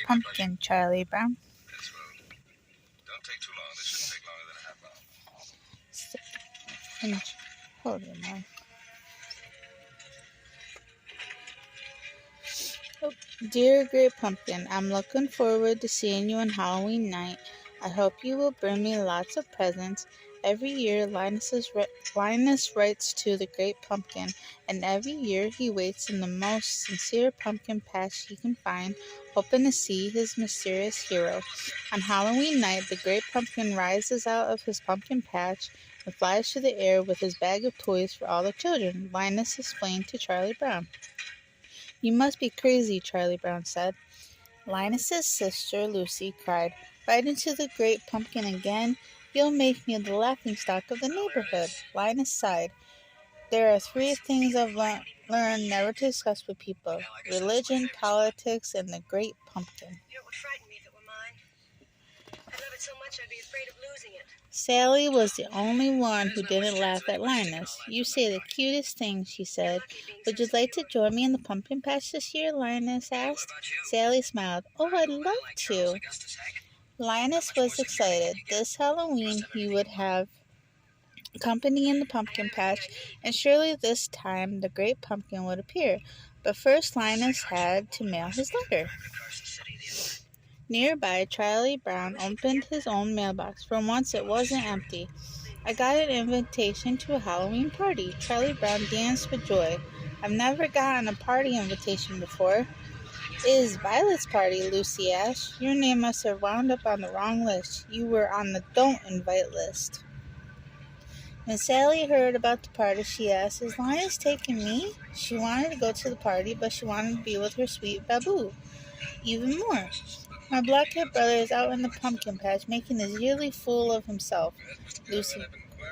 pumpkin, Charlie Brown. Hold on now. Oh, dear Great Pumpkin, I'm looking forward to seeing you on Halloween night. I hope you will bring me lots of presents. Every year, Linus writes to the Great Pumpkin, and every year he waits in the most sincere pumpkin patch he can find, hoping to see his mysterious hero. On Halloween night, the Great Pumpkin rises out of his pumpkin patch and flies through the air with his bag of toys for all the children, Linus explained to Charlie Brown. You must be crazy, Charlie Brown said. Linus's sister, Lucy, cried, right into the Great Pumpkin again. You'll make me the laughingstock of the neighborhood. Linus sighed. There are three things I've learned never to discuss with people: religion, politics, and the Great Pumpkin. You know, it would frighten me if it were mine. I'd love it so much I'd be afraid of losing it. Sally was the only one who didn't laugh at Linus. You say the cutest things, she said. Would you like to join me in the pumpkin patch this year? Linus asked. Sally smiled. Oh, I'd love to. Linus was excited. This Halloween he would have company in the pumpkin patch, and surely this time the Great Pumpkin would appear. But first Linus had to mail his letter. Nearby, Charlie Brown opened his own mailbox. For once it wasn't empty. I got an invitation to a Halloween party. Charlie Brown danced with joy. I've never gotten a party invitation before. It is Violet's party, Lucy asked. Your name must have wound up on the wrong list. You were on the don't invite list. When Sally heard about the party, she asked, Is Linus taking me? She wanted to go to the party, but she wanted to be with her sweet Babu even more. My black-haired brother is out in the pumpkin patch, making a yearly fool of himself, Lucy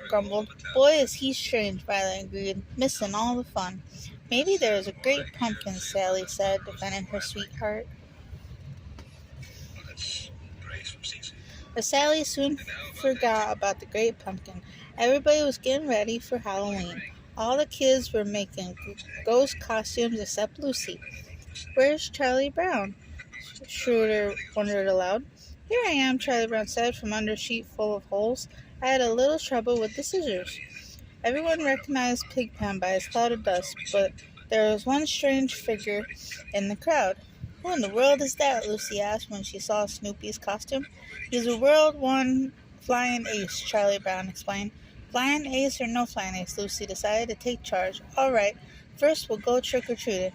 grumbled. Boy, is he strange, Violet agreed, missing all the fun. Maybe there is a great pumpkin, Sally said, defending her sweetheart. But Sally soon forgot about the Great Pumpkin. Everybody was getting ready for Halloween. All the kids were making ghost costumes except Lucy. Where's Charlie Brown? Schroeder wondered aloud. Here I am, Charlie Brown said, from under a sheet full of holes. I had a little trouble with the scissors. Everyone recognized Pigpen by his cloud of dust, but there was one strange figure in the crowd. Who in the world is that? Lucy asked when she saw Snoopy's costume. He's a World 1 flying ace, Charlie Brown explained. Flying ace or no flying ace, Lucy decided to take charge. All right, first we'll go trick-or-treating.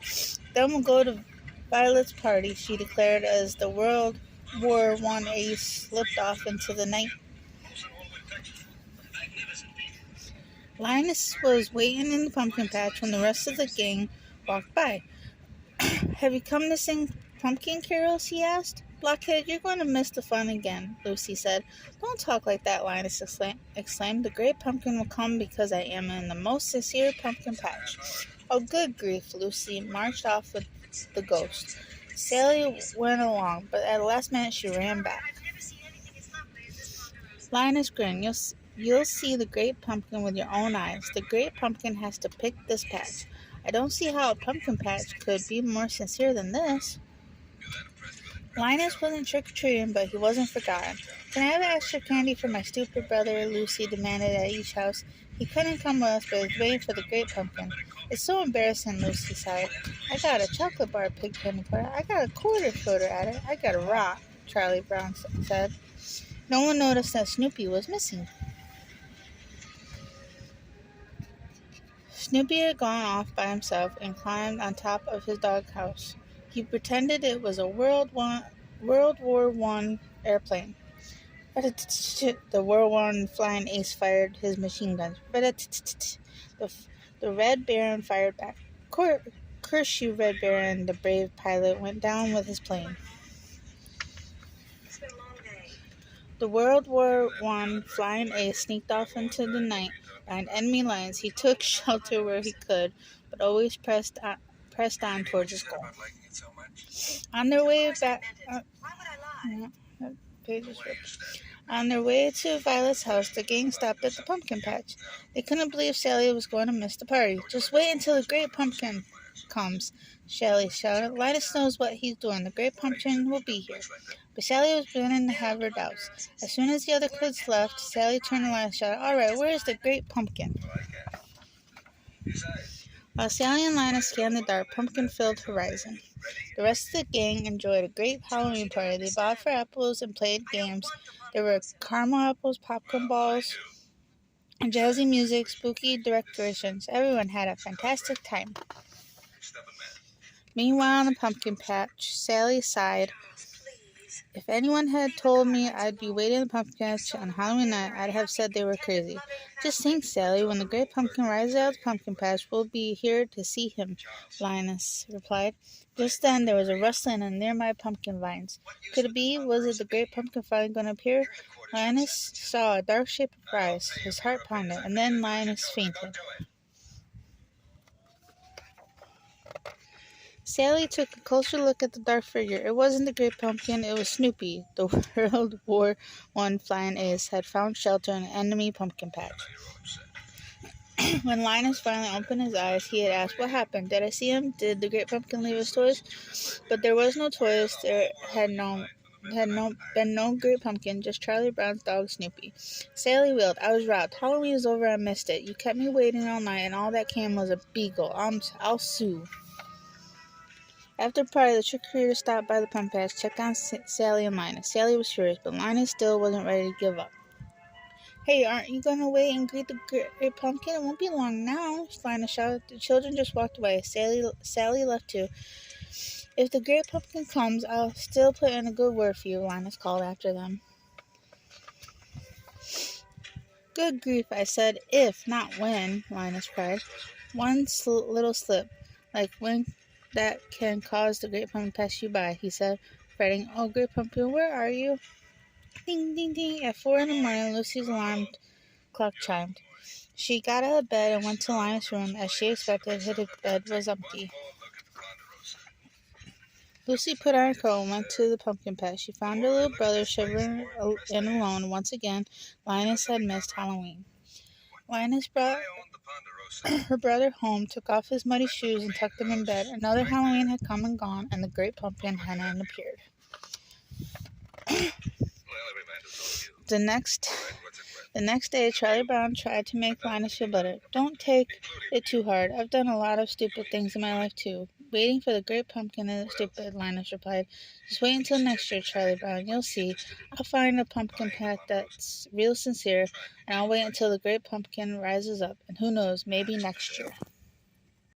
Then we'll go to Violet's party, she declared as the World War I ace slipped off into the night. Linus was waiting in the pumpkin patch when the rest of the gang walked by. Have you come to sing pumpkin carols? He asked. Blockhead, you're going to miss the fun again, Lucy said. Don't talk like that, Linus exclaimed. The Great Pumpkin will come because I am in the most sincere pumpkin patch. Oh, good grief, Lucy marched off with the ghost. Sally went along, but at the last minute she ran back. Linus grinned. You'll see the Great Pumpkin with your own eyes. The Great Pumpkin has to pick this patch. I don't see how a pumpkin patch could be more sincere than this. Linus wasn't trick-or-treating, but he wasn't forgotten. Can I have extra candy for my stupid brother? Lucy demanded at each house. He couldn't come with us, but was waiting for the Great Pumpkin. It's so embarrassing, Lucy sighed. I got a chocolate bar, Pigpen declared. I got a quarter floater at it. I got a rock, Charlie Brown said. No one noticed that Snoopy was missing. Snoopy had gone off by himself and climbed on top of his doghouse. He pretended it was a World War I airplane. The World War flying ace fired his machine guns. The Red Baron fired back. Curse you, Red Baron, the brave pilot went down with his plane. It's been a long day. The World War I flying ace sneaked off into the night behind enemy lines. He took shelter where he could, but always pressed on towards his goal. On their way back, on their way to Violet's house, the gang stopped at the pumpkin patch. They couldn't believe Sally was going to miss the party. Just wait until the Great Pumpkin comes, Sally shouted. Linus knows what he's doing. The great pumpkin will be here. But Sally was beginning to have her doubts. As soon as the other kids left, Sally turned to Linus and shouted, "All right, where is the great pumpkin?" While Sally and Linus scanned the dark, pumpkin-filled horizon, the rest of the gang enjoyed a great Halloween party. They bought for apples and played games. There were caramel apples, popcorn balls, jazzy music, spooky decorations. Everyone had a fantastic time. Meanwhile, in the pumpkin patch, Sally sighed. Please. If anyone had told me I'd be waiting in the pumpkin patch on Halloween night, I'd have said they were crazy. Just think, Sally, when the great pumpkin rises out of the pumpkin patch, we'll be here to see him, Linus replied. Just then, there was a rustling in nearby pumpkin vines. Could it be? Was it the great pumpkin finally going to appear? Linus saw a dark shape rise. His heart pounded, and then Linus fainted. Sally took a closer look at the dark figure. It wasn't the great pumpkin, it was Snoopy. The World War I flying ace had found shelter in an enemy pumpkin patch. When Linus finally opened his eyes, he had asked, "What happened? Did I see him? Did the great pumpkin leave his toys?" But there was no toys. There had been no great pumpkin, just Charlie Brown's dog Snoopy. Sally wailed, "I was robbed. Halloween is over. I missed it. You kept me waiting all night, and all that came was a beagle. I'll sue." After the party, the trick-or-treaters stopped by the pumpkin patch, checked on Sally and Linus. Sally was furious, but Linus still wasn't ready to give up. "Hey, aren't you going to wait and greet the great pumpkin? It won't be long now," Linus shouted. The children just walked away. Sally left too. "If the great pumpkin comes, I'll still put in a good word for you," Linus called after them. "Good grief," I said. "If, not when," Linus cried. "One little slip, like when that can cause the great pumpkin to pass you by," he said, fretting. "Oh, great pumpkin, where are you?" Ding, ding, ding. At 4 a.m, Lucy's alarm clock chimed. She got out of bed and went to Linus' room. As she expected, his bed was empty. Lucy put on her coat and went to the pumpkin patch. She found her little brother shivering and alone. Once again, Linus had missed Halloween. Linus brought her brother home, took off his muddy shoes, and tucked him in bed. Another Halloween had come and gone, and the great pumpkin hadn't appeared. The next day, Charlie Brown tried to make Linus feel better. "Don't take it too hard. I've done a lot of stupid things in my life, too." "Waiting for the great pumpkin isn't stupid," Linus replied. "Just wait until next year, Charlie Brown. You'll see. I'll find a pumpkin patch that's real sincere, and I'll wait until the great pumpkin rises up. And who knows, maybe next year."